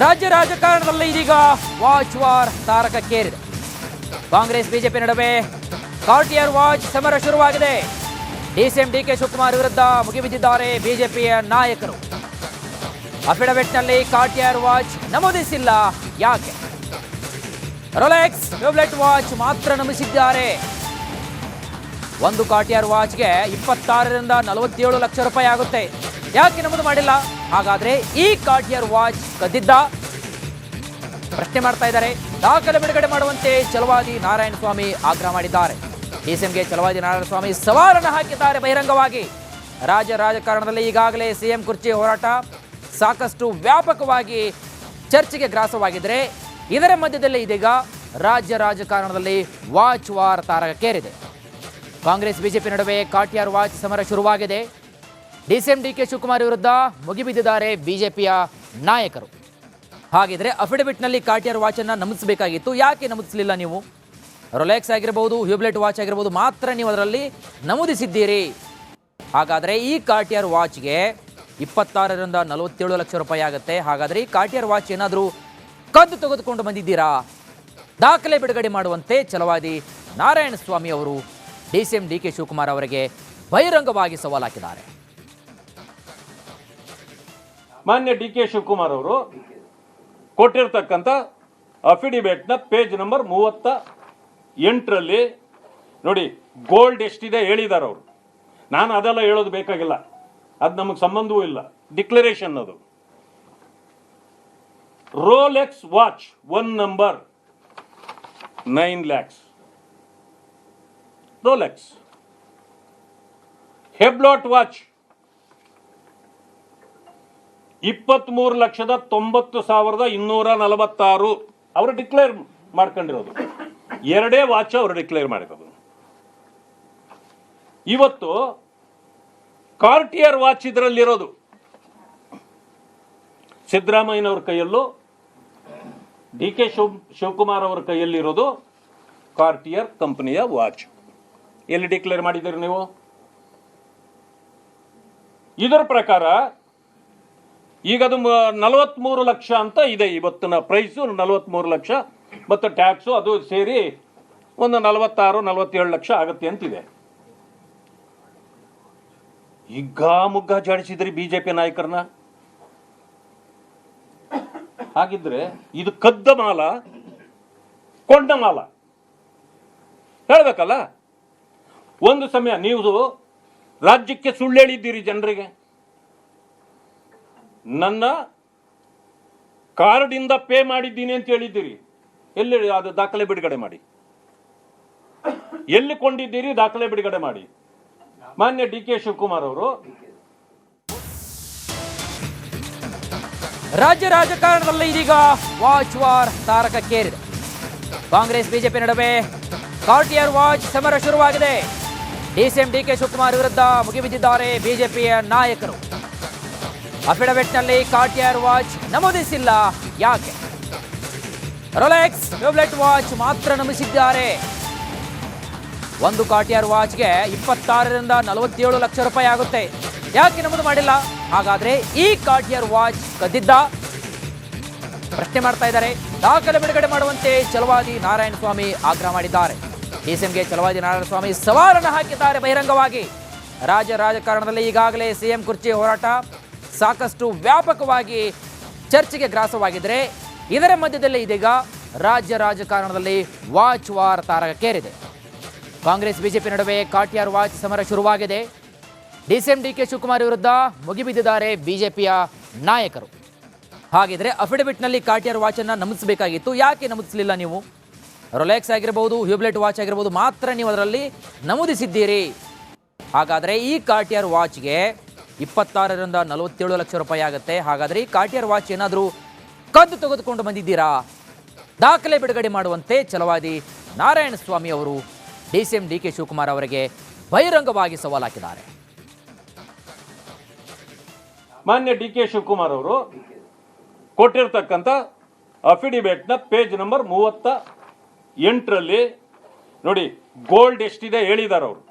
ರಾಜ್ಯ ರಾಜಕಾರಣದಲ್ಲಿ ಇದೀಗ ವಾಚ್ ವಾರ್ ತಾರಕಕ್ಕೇರಿದೆ. ಕಾಂಗ್ರೆಸ್ ಬಿಜೆಪಿ ನಡುವೆ ಕಾರ್ಟಿಯರ್ ವಾಚ್ ಸಮರ ಶುರುವಾಗಿದೆ. ಡಿಸಿಎಂ ಡಿಕೆ ಶಿವಕುಮಾರ್ ವಿರುದ್ಧ ಮುಗಿಬಿದ್ದಿದ್ದಾರೆ ಬಿಜೆಪಿಯ ನಾಯಕರು. ಅಫಿಡವಿಟ್ನಲ್ಲಿ ಕಾರ್ಟಿಯರ್ ವಾಚ್ ನಮೂದಿಸಿಲ್ಲ, ಯಾಕೆ? ರೋಲೆಕ್ಸ್ ಟ್ಯೂಬ್ಲೆಟ್ ವಾಚ್ ಮಾತ್ರ ನಮೂದಿಸಿದ್ದಾರೆ. ಒಂದು ಕಾರ್ಟಿಯರ್ ವಾಚ್ಗೆ 26ರಿಂದ 47 ಲಕ್ಷ ರೂಪಾಯಿ ಆಗುತ್ತೆ. ಯಾಕೆ ನಮೂದು ಮಾಡಿಲ್ಲ? ಹಾಗಾದ್ರೆ ಈ ಕಾರ್ಟಿಯರ್ ವಾಚ್ ಕದ್ದಿದ್ದ? ಪ್ರಶ್ನೆ ಮಾಡ್ತಾ ಇದ್ದಾರೆ. ದಾಖಲೆ ಬಿಡುಗಡೆ ಮಾಡುವಂತೆ ಛಲವಾದಿ ನಾರಾಯಣಸ್ವಾಮಿ ಆಗ್ರಹ ಮಾಡಿದ್ದಾರೆ. ಡಿಸಿಎಂಗೆ ಛಲವಾದಿ ನಾರಾಯಣಸ್ವಾಮಿ ಸವಾಲನ್ನು ಹಾಕಿದ್ದಾರೆ ಬಹಿರಂಗವಾಗಿ. ರಾಜ್ಯ ರಾಜಕಾರಣದಲ್ಲಿ ಈಗಾಗಲೇ ಸಿಎಂ ಕುರ್ಚಿ ಹೋರಾಟ ಸಾಕಷ್ಟು ವ್ಯಾಪಕವಾಗಿ ಚರ್ಚೆಗೆ ಗ್ರಾಸವಾಗಿದ್ದರೆ, ಇದರ ಮಧ್ಯದಲ್ಲಿ ಇದೀಗ ರಾಜ್ಯ ರಾಜಕಾರಣದಲ್ಲಿ ವಾಚ್ ವಾರ್ ತಾರಕಕ್ಕೇರಿದೆ. ಕಾಂಗ್ರೆಸ್ ಬಿಜೆಪಿ ನಡುವೆ ಕಾರ್ಟಿಯರ್ ವಾಚ್ ಸಮರ ಶುರುವಾಗಿದೆ. ಡಿಸಿಎಂ ಡಿಕೆ ಶಿವಕುಮಾರ್ ವಿರುದ್ಧ ಮುಗಿಬಿದ್ದಿದ್ದಾರೆ ಬಿಜೆಪಿಯ ನಾಯಕರು. ಹಾಗಿದ್ರೆ ಅಫಿಡವಿಟ್ನಲ್ಲಿ ಕಾರ್ಟಿಯರ್ ವಾಚನ್ನು ನಮೂದಿಸಬೇಕಾಗಿತ್ತು, ಯಾಕೆ ನಮೂದಿಸಲಿಲ್ಲ ನೀವು? ರೋಲೆಕ್ಸ್ ಆಗಿರಬಹುದು, ಟ್ಯೂಬ್ಲೆಟ್ ವಾಚ್ ಆಗಿರಬಹುದು, ಮಾತ್ರ ನೀವು ಅದರಲ್ಲಿ ನಮೂದಿಸಿದ್ದೀರಿ. ಹಾಗಾದರೆ ಈ ಕಾರ್ಟಿಯರ್ ವಾಚ್ಗೆ 26ರಿಂದ 47 ಲಕ್ಷ ರೂಪಾಯಿ ಆಗುತ್ತೆ. ಹಾಗಾದರೆ ಈ ಕಾರ್ಟಿಯರ್ ವಾಚ್ ಏನಾದರೂ ಕದ್ದು ತೆಗೆದುಕೊಂಡು ಬಂದಿದ್ದೀರಾ? ದಾಖಲೆ ಬಿಡುಗಡೆ ಮಾಡುವಂತೆ ಛಲವಾದಿ ನಾರಾಯಣಸ್ವಾಮಿ ಅವರು ಡಿಸಿಎಂ ಡಿಕೆ ಶಿವಕುಮಾರ್ ಅವರಿಗೆ ಬಹಿರಂಗವಾಗಿ ಸವಾಲು ಹಾಕಿದ್ದಾರೆ. ಮಾನ್ಯ ಡಿ ಕೆ ಶಿವಕುಮಾರ್ ಅವರು ಕೊಟ್ಟಿರ್ತಕ್ಕಂಥ ಅಫಿಡವಿಟ್ನ ಪೇಜ್ ನಂಬರ್ 38ರಲ್ಲಿ ನೋಡಿ, ಗೋಲ್ಡ್ ಎಷ್ಟಿದೆ ಹೇಳಿದ್ದಾರೆ ಅವರು. ನಾನು ಅದೆಲ್ಲ ಹೇಳೋದು ಬೇಕಾಗಿಲ್ಲ, ಅದು ನಮಗೆ ಸಂಬಂಧವೂ ಇಲ್ಲ. ಡಿಕ್ಲರೇಷನ್ ಅದು. Rolex watch 1 number 9 lakhs. Rolex. Hublot watch 23,90,246 ಅವರು ಡಿಕ್ಲೇರ್ ಮಾಡ್ಕೊಂಡಿರೋದು. 2 ವಾಚ್ ಅವರು ಡಿಕ್ಲೇರ್ ಮಾಡಿರೋದು. ಇವತ್ತು ಕಾರ್ಟಿಯರ್ ವಾಚ್ ಇದರಲ್ಲಿರೋದು ಸಿದ್ದರಾಮಯ್ಯನವ್ರ ಕೈಯಲ್ಲೂ ಡಿ ಕೆ ಶಿವಕುಮಾರ್ ಅವರ ಕೈಯಲ್ಲಿರೋದು ಕಾರ್ಟಿಯರ್ ಕಂಪನಿಯ ವಾಚ್. ಎಲ್ಲಿ ಡಿಕ್ಲೇರ್ ಮಾಡಿದ್ದೀರಿ ನೀವು? ಇದರ ಪ್ರಕಾರ ಈಗ ಅದು 43 ಲಕ್ಷ ಅಂತ ಇದೆ. ಇವತ್ತಿನ ಪ್ರೈಸು 43 ಲಕ್ಷ ಮತ್ತು ಟ್ಯಾಕ್ಸು ಅದು ಸೇರಿ ಒಂದು 46-47 ಲಕ್ಷ ಆಗುತ್ತೆ ಅಂತಿದೆ. ಮುಗ್ಗ ಜಾಡಿಸಿದ್ರಿ ಬಿಜೆಪಿ ನಾಯಕರನ್ನ. ಹಾಗಿದ್ರೆ ಇದು ಕದ್ದ ಮಾಲ, ಕೊಂಡ ಮಾಲ ಹೇಳ್ಬೇಕಲ್ಲ. ಒಂದು ಸಮಯ ನೀವು ರಾಜ್ಯಕ್ಕೆ ಸುಳ್ಳು ಹೇಳಿದ್ದೀರಿ ಜನರಿಗೆ. ನನ್ನ ಕಾರ್ಡಿಂದ ಪೇ ಮಾಡಿದ್ದೀನಿ ಅಂತ ಹೇಳಿದ್ದೀರಿ. ಎಲ್ಲಿ ಅದು ದಾಖಲೆ ಬಿಡುಗಡೆ ಮಾಡಿ. ಎಲ್ಲಿ ಕೊಂಡಿದ್ದೀರಿ? ದಾಖಲೆ ಬಿಡುಗಡೆ ಮಾಡಿ. ಮಾನ್ಯ ಡಿ ಕೆ ಶಿವಕುಮಾರ್ ಅವರು ರಾಜ್ಯ ರಾಜಕಾರಣದಲ್ಲಿ ಇದೀಗ ವಾಚ್ ವಾರ್ ತಾರಕಕ್ಕೇರಿದೆ. ಕಾಂಗ್ರೆಸ್ ಬಿಜೆಪಿ ನಡುವೆ ಕಾರ್ಟಿಯರ್ ವಾಚ್ ಸಮರ ಶುರುವಾಗಿದೆ. ಡಿಸಿಎಂ ಡಿಕೆ ಶಿವಕುಮಾರ್ ವಿರುದ್ಧ ಮುಗಿಬಿದ್ದಿದ್ದಾರೆ ಬಿಜೆಪಿಯ ನಾಯಕರು. ಅಫಿಡವಿಟ್ನಲ್ಲಿ ಕಾರ್ಟಿಯರ್ ವಾಚ್ ನಮೂದಿಸಿಲ್ಲ, ಯಾಕೆ? ರೋಲೆಕ್ಸ್ ಟ್ಯೂಬ್ಲೆಟ್ ವಾಚ್ ಮಾತ್ರ ನಮೂದಿಸಿದ್ದಾರೆ. ಒಂದು ಕಾರ್ಟಿಯರ್ ವಾಚ್ಗೆ 26ರಿಂದ 47 ಲಕ್ಷ ರೂಪಾಯಿ ಆಗುತ್ತೆ. ಯಾಕೆ ನಮೂದು ಮಾಡಿಲ್ಲ? ಹಾಗಾದ್ರೆ ಈ ಕಾರ್ಟಿಯರ್ ವಾಚ್ ಕದ್ದಿದ್ದ? ಪ್ರಶ್ನೆ ಮಾಡ್ತಾ ಇದ್ದಾರೆ. ದಾಖಲೆ ಬಿಡುಗಡೆ ಮಾಡುವಂತೆ ಛಲವಾದಿ ನಾರಾಯಣಸ್ವಾಮಿ ಆಗ್ರಹ ಮಾಡಿದ್ದಾರೆ. ಡಿಸಿಎಂಗೆ ಛಲವಾದಿ ನಾರಾಯಣಸ್ವಾಮಿ ಸವಾಲನ್ನು ಹಾಕಿದ್ದಾರೆ ಬಹಿರಂಗವಾಗಿ. ರಾಜ್ಯ ರಾಜಕಾರಣದಲ್ಲಿ ಈಗಾಗಲೇ ಸಿಎಂ ಕುರ್ಚಿ ಹೋರಾಟ ಸಾಕಷ್ಟು ವ್ಯಾಪಕವಾಗಿ ಚರ್ಚೆಗೆ ಗ್ರಾಸವಾಗಿದ್ದರೆ, ಇದರ ಮಧ್ಯದಲ್ಲಿ ಇದೀಗ ರಾಜ್ಯ ರಾಜಕಾರಣದಲ್ಲಿ ವಾಚ್ ವಾರ್ ತಾರಕಕ್ಕೇರಿದೆ. ಕಾಂಗ್ರೆಸ್ ಬಿಜೆಪಿ ನಡುವೆ ಕಾರ್ಟಿಯರ್ ವಾಚ್ ಸಮರ ಶುರುವಾಗಿದೆ. ಡಿಸಿಎಂ ಡಿಕೆ ಶಿವಕುಮಾರ್ ವಿರುದ್ಧ ಮುಗಿಬಿದ್ದಿದ್ದಾರೆ ಬಿಜೆಪಿಯ ನಾಯಕರು. ಹಾಗಿದ್ರೆ ಅಫಿಡವಿಟ್ನಲ್ಲಿ ಕಾರ್ಟಿಯರ್ ವಾಚನ್ನು ನಮೂದಿಸಬೇಕಾಗಿತ್ತು, ಯಾಕೆ ನಮೂದಿಸಲಿಲ್ಲ ನೀವು? ರೋಲೆಕ್ಸ್ ಆಗಿರಬಹುದು, ಟ್ಯೂಬ್ಲೆಟ್ ವಾಚ್ ಆಗಿರಬಹುದು, ಮಾತ್ರ ನೀವು ಅದರಲ್ಲಿ ನಮೂದಿಸಿದ್ದೀರಿ. ಹಾಗಾದರೆ ಈ ಕಾರ್ಟಿಯರ್ ವಾಚ್ಗೆ 26ರಿಂದ 47 ಲಕ್ಷ ರೂಪಾಯಿ ಆಗುತ್ತೆ. ಹಾಗಾದರೆ ಈ ಕಾರ್ಟಿಯರ್ ವಾಚ್ ಏನಾದರೂ ಕದ್ದು ತೆಗೆದುಕೊಂಡು ಬಂದಿದ್ದೀರಾ? ದಾಖಲೆ ಬಿಡುಗಡೆ ಮಾಡುವಂತೆ ಛಲವಾದಿ ನಾರಾಯಣಸ್ವಾಮಿ ಅವರು ಡಿಸಿಎಂ ಡಿಕೆ ಶಿವಕುಮಾರ್ ಅವರಿಗೆ ಬಹಿರಂಗವಾಗಿ ಸವಾಲು ಹಾಕಿದ್ದಾರೆ. ಮಾನ್ಯ ಡಿ ಕೆ ಶಿವಕುಮಾರ್ ಅವರು ಕೊಟ್ಟಿರ್ತಕ್ಕಂಥ ಅಫಿಡವಿಟ್ನ ಪೇಜ್ ನಂಬರ್ 38ರಲ್ಲಿ ನೋಡಿ, ಗೋಲ್ಡ್ ಎಷ್ಟಿದೆ ಹೇಳಿದ್ದಾರೆ ಅವರು.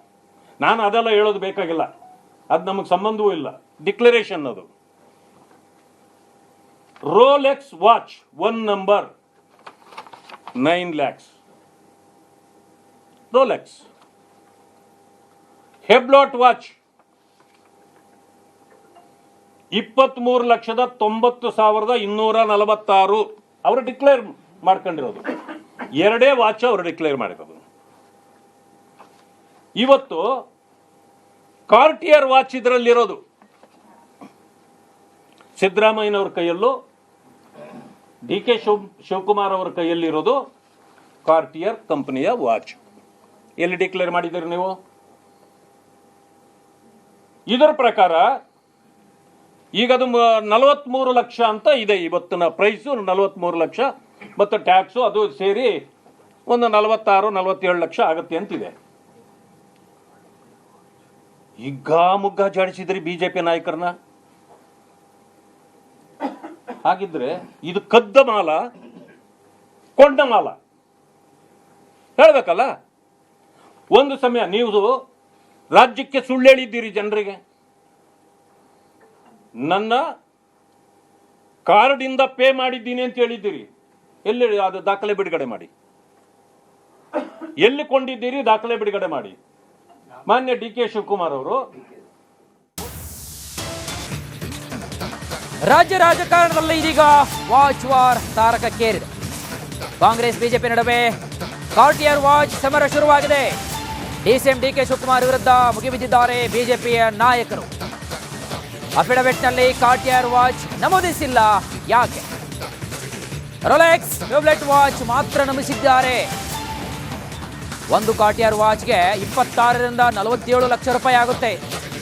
ನಾನು ಅದೆಲ್ಲ ಹೇಳೋದು ಬೇಕಾಗಿಲ್ಲ, ಅದು ನಮಗೆ ಸಂಬಂಧವೂ ಇಲ್ಲ. ಡಿಕ್ಲರೇಷನ್ ಅದು. Rolex watch 1 number 9 lakhs. Rolex. Hublot watch 23,90,246 ಅವರು ಡಿಕ್ಲೇರ್ ಮಾಡ್ಕೊಂಡಿರೋದು. ಎರಡೇ ವಾಚ್ ಅವರು ಡಿಕ್ಲೇರ್ ಮಾಡಿರೋದು. ಇವತ್ತು ಕಾರ್ಟಿಯರ್ ವಾಚ್ ಇದರಲ್ಲಿರೋದು ಸಿದ್ದರಾಮಯ್ಯನವ್ರ ಕೈಯಲ್ಲೂ ಡಿ ಕೆ ಶಿವಕುಮಾರ್ ಅವರ ಕೈಯಲ್ಲಿರೋದು ಕಾರ್ಟಿಯರ್ ಕಂಪನಿಯ ವಾಚ್. ಎಲ್ಲಿ ಡಿಕ್ಲೇರ್ ಮಾಡಿದ್ದೀರಿ ನೀವು? ಇದರ ಪ್ರಕಾರ ಈಗ ಅದು 43 ಲಕ್ಷ ಅಂತ ಇದೆ. ಇವತ್ತಿನ ಪ್ರೈಸು 43 ಲಕ್ಷ ಮತ್ತು ಟ್ಯಾಕ್ಸು ಅದು ಸೇರಿ ಒಂದು 46-47 ಲಕ್ಷ ಆಗುತ್ತೆ ಅಂತಿದೆ. ಮುಗ್ಗ ಜಾಡಿಸಿದ್ರಿ ಬಿಜೆಪಿ ನಾಯಕರನ್ನ. ಹಾಗಿದ್ರೆ ಇದು ಕದ್ದ ಮಾಲ, ಕೊಂಡ ಮಾಲ ಹೇಳ್ಬೇಕಲ್ಲ. ಒಂದು ಸಮಯ ನೀವು ರಾಜ್ಯಕ್ಕೆ ಸುಳ್ಳು ಹೇಳಿದ್ದೀರಿ ಜನರಿಗೆ. ನನ್ನ ಕಾರ್ಡಿಂದ ಪೇ ಮಾಡಿದ್ದೀನಿ ಅಂತ ಹೇಳಿದ್ದೀರಿ. ಎಲ್ಲಿ ಅದು ದಾಖಲೆ ಬಿಡುಗಡೆ ಮಾಡಿ. ಎಲ್ಲಿ ಕೊಂಡಿದ್ದೀರಿ ದಾಖಲೆ ಬಿಡುಗಡೆ ಮಾಡಿ. ಮಾನ್ಯ ಡಿ ಕೆ ಶಿವಕುಮಾರ್ ಅವರು ರಾಜ್ಯ ರಾಜಕಾರಣದಲ್ಲಿ ಇದೀಗ ವಾಚ್ ವಾರ್ ತಾರಕಕ್ಕೇರಿದೆ. ಕಾಂಗ್ರೆಸ್ ಬಿಜೆಪಿ ನಡುವೆ ಕಾರ್ಟಿಯರ್ ವಾಚ್ ಸಮರ ಶುರುವಾಗಿದೆ. ಡಿಸಿಎಂ ಡಿ ಕೆ ಶಿವಕುಮಾರ್ ವಿರುದ್ಧ ಮುಗಿಬಿದ್ದಿದ್ದಾರೆ ಬಿಜೆಪಿಯ ನಾಯಕರು. ಅಫಿಡವಿಟ್ನಲ್ಲಿ ಕಾರ್ಟಿಯರ್ ವಾಚ್ ನಮೂದಿಸಿಲ್ಲ. ಯಾಕೆ? ರೋಲೆಕ್ಸ್ ಟ್ಯೂಬ್ಲೆಟ್ ವಾಚ್ ಮಾತ್ರ ನಮೂದಿಸಿದ್ದಾರೆ. ಒಂದು ಕಾರ್ಟಿಯರ್ ವಾಚ್ಗೆ 26-47 ಲಕ್ಷ ರೂಪಾಯಿ ಆಗುತ್ತೆ.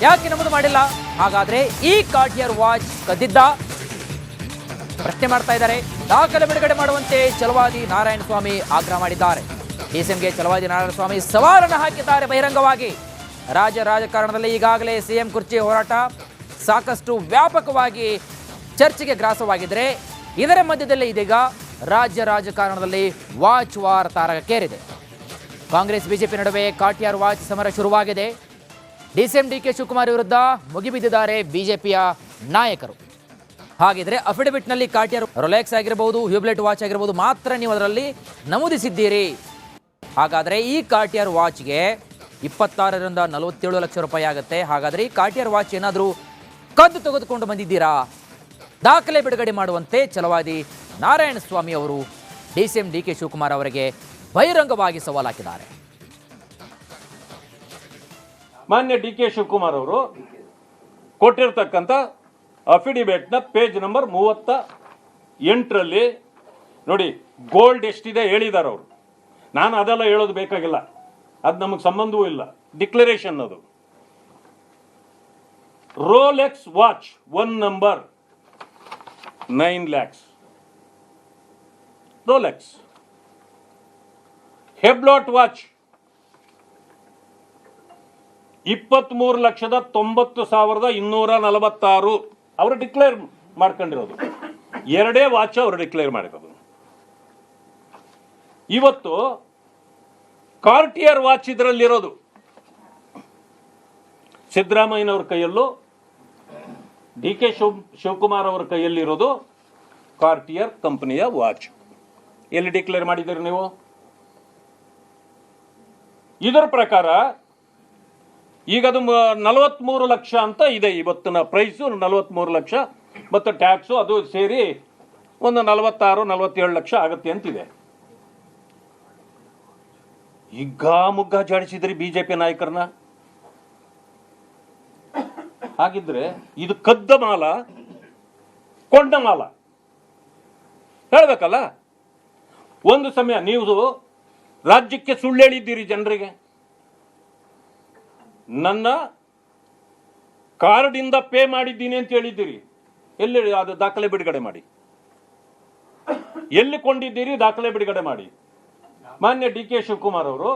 ಯಾಕೆ ನಮೂದು ಮಾಡಿಲ್ಲ? ಹಾಗಾದ್ರೆ ಈ ಕಾರ್ಟಿಯರ್ ವಾಚ್ ಕದ್ದಿದ್ದ? ಪ್ರಶ್ನೆ ಮಾಡ್ತಾ ಇದ್ದಾರೆ. ದಾಖಲೆ ಬಿಡುಗಡೆ ಮಾಡುವಂತೆ ಛಲವಾದಿ ನಾರಾಯಣಸ್ವಾಮಿ ಆಗ್ರಹ ಮಾಡಿದ್ದಾರೆ. ಡಿಸಿಎಂಗೆ ಛಲವಾದಿ ನಾರಾಯಣಸ್ವಾಮಿ ಸವಾಲನ್ನು ಹಾಕಿದ್ದಾರೆ ಬಹಿರಂಗವಾಗಿ. ರಾಜ್ಯ ರಾಜಕಾರಣದಲ್ಲಿ ಈಗಾಗಲೇ ಸಿಎಂ ಕುರ್ಚಿ ಹೋರಾಟ ಸಾಕಷ್ಟು ವ್ಯಾಪಕವಾಗಿ ಚರ್ಚೆಗೆ ಗ್ರಾಸವಾಗಿದ್ದರೆ, ಇದರ ಮಧ್ಯದಲ್ಲಿ ಇದೀಗ ರಾಜ್ಯ ರಾಜಕಾರಣದಲ್ಲಿ ವಾಚ್ ವಾರ್ ತಾರಕಕ್ಕೇರಿದೆ. ಕಾಂಗ್ರೆಸ್ ಬಿಜೆಪಿ ನಡುವೆ ಕಾರ್ಟಿಯರ್ ವಾಚ್ ಸಮರ ಶುರುವಾಗಿದೆ. ಡಿಸಿಎಂ ಡಿ ಕೆ ಶಿವಕುಮಾರ್ ವಿರುದ್ಧ ಮುಗಿಬಿದ್ದಿದ್ದಾರೆ ಬಿಜೆಪಿಯ ನಾಯಕರು. ಹಾಗಿದ್ರೆ ಅಫಿಡವಿಟ್ನಲ್ಲಿ ಕಾರ್ಟಿಯರ್ ರೋಲೆಕ್ಸ್ ಆಗಿರಬಹುದು, ಹ್ಯೂಬ್ಲೆಟ್ ವಾಚ್ ಆಗಿರಬಹುದು ಮಾತ್ರ ನೀವು ಅದರಲ್ಲಿ ನಮೂದಿಸಿದ್ದೀರಿ. ಹಾಗಾದರೆ ಈ ಕಾರ್ಟಿಯರ್ ವಾಚ್ಗೆ 26-47 ಲಕ್ಷ ರೂಪಾಯಿ ಆಗುತ್ತೆ. ಹಾಗಾದರೆ ಈ ಕಾರ್ಟಿಯರ್ ವಾಚ್ ಏನಾದರೂ ಕದ್ದು ತೆಗೆದುಕೊಂಡು ಬಂದಿದ್ದೀರಾ? ದಾಖಲೆ ಬಿಡುಗಡೆ ಮಾಡುವಂತೆ ಛಲವಾದಿ ನಾರಾಯಣಸ್ವಾಮಿ ಅವರು ಡಿಸಿಎಂ ಡಿ ಕೆ ಶಿವಕುಮಾರ್ ಅವರಿಗೆ ಬಹಿರಂಗವಾಗಿ ಸವಾಲು ಹಾಕಿದ್ದಾರೆ. ಮಾನ್ಯ ಡಿ ಕೆ ಶಿವಕುಮಾರ್ ಅವರು ಕೊಟ್ಟಿರ್ತಕ್ಕಂಥ ಅಫಿಡಿವಿಟ್ನ ಪೇಜ್ ನಂಬರ್ 38ರಲ್ಲಿ ನೋಡಿ, ಗೋಲ್ಡ್ ಎಷ್ಟಿದೆ ಹೇಳಿದ್ದಾರೆ ಅವರು. ನಾನು ಅದೆಲ್ಲ ಹೇಳೋದು ಬೇಕಾಗಿಲ್ಲ, ಅದು ನಮಗೆ ಸಂಬಂಧವೂ ಇಲ್ಲ. ಡಿಕ್ಲರೇಷನ್ ಅದು. Rolex watch 1 number 9 lakhs. Rolex. Hublot watch 23,90,246 ಅವರು ಡಿಕ್ಲೇರ್ ಮಾಡ್ಕೊಂಡಿರೋದು. ಎರಡೇ ವಾಚ್ ಅವರು ಡಿಕ್ಲೇರ್ ಮಾಡಿರೋದು. ಇವತ್ತು ಕಾರ್ಟಿಯರ್ ವಾಚ್ ಇದರಲ್ಲಿರೋದು ಸಿದ್ದರಾಮಯ್ಯನವ್ರ ಕೈಯಲ್ಲೂ ಡಿ ಕೆ ಶಿವಕುಮಾರ್ ಅವರ ಕೈಯಲ್ಲಿರೋದು ಕಾರ್ಟಿಯರ್ ಕಂಪನಿಯ ವಾಚ್. ಎಲ್ಲಿ ಡಿಕ್ಲೇರ್ ಮಾಡಿದ್ದೀರಿ ನೀವು? ಇದರ ಪ್ರಕಾರ ಈಗ ಅದು 43 ಲಕ್ಷ ಅಂತ ಇದೆ. ಇವತ್ತಿನ ಪ್ರೈಸು 43 ಲಕ್ಷ ಮತ್ತು ಟ್ಯಾಕ್ಸು ಅದು ಸೇರಿ ಒಂದು 46-47 ಲಕ್ಷ ಆಗುತ್ತೆ ಅಂತಿದೆ. ಮುಗ್ಗ ಜಾಡಿಸಿದ್ರಿ ಬಿಜೆಪಿ ನಾಯಕರನ್ನ. ಹಾಗಿದ್ರೆ ಇದು ಕದ್ದ ಮಾಲ, ಕೊಂಡ ಮಾಲ ಹೇಳ್ಬೇಕಲ್ಲ. ಒಂದು ಸಮಯ ನೀವು ರಾಜ್ಯಕ್ಕೆ ಸುಳ್ಳು ಹೇಳಿದ್ದೀರಿ ಜನರಿಗೆ. ನನ್ನ ಕಾರ್ಡಿಂದ ಪೇ ಮಾಡಿದ್ದೀನಿ ಅಂತ ಹೇಳಿದ್ದೀರಿ. ಎಲ್ಲಿ ಅದು ದಾಖಲೆ ಬಿಡುಗಡೆ ಮಾಡಿ. ಎಲ್ಲಿ ಕೊಂಡಿದ್ದೀರಿ ದಾಖಲೆ ಬಿಡುಗಡೆ ಮಾಡಿ. ಮಾನ್ಯ ಡಿ ಕೆ ಶಿವಕುಮಾರ್ ಅವರು